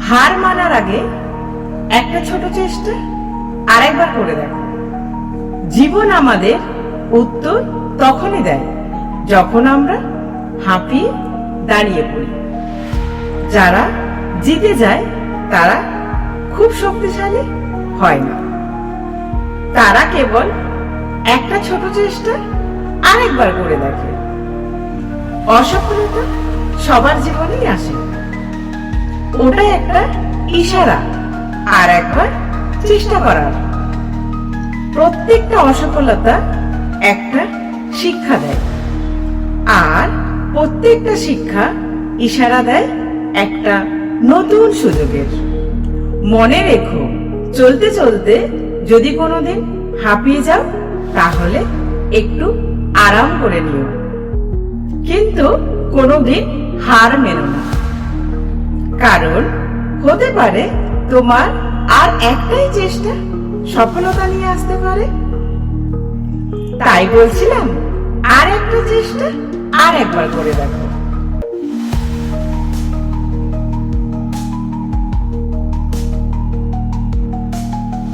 হার মানার আগে একটা ছোট চেষ্টা আরেকবার করে দেখো। জীবন আমাদের উত্তর তখনই দেয় যখন আমরা হাঁপিয়ে দাঁড়িয়ে পড়ি। যারা জিতে যায় তারা খুব শক্তিশালী হয় না, তারা কেবল একটা ছোট চেষ্টা আরেকবার করে দেখে। অসফলতা সবার জীবনেই আসে, ওটা একটা ইশারা আর একবার চেষ্টা করার। প্রত্যেকটা অসফলতা একটা শিক্ষা দেয়, আর প্রত্যেকটা শিক্ষা ইশারা দেয় একটা নতুন সুযোগের। মনে রেখো, চলতে চলতে যদি কোনোদিন হাঁপিয়ে যাও তাহলে একটু আরাম করে নিও, কিন্তু কোনোদিন হার মেনো না, কারণ হতে পারে তোমার আর একটাই চেষ্টা সফলতা নিয়ে আসতে পারে। তাই বলছিলাম, আর একটা চেষ্টা আর একবার করে দেখো।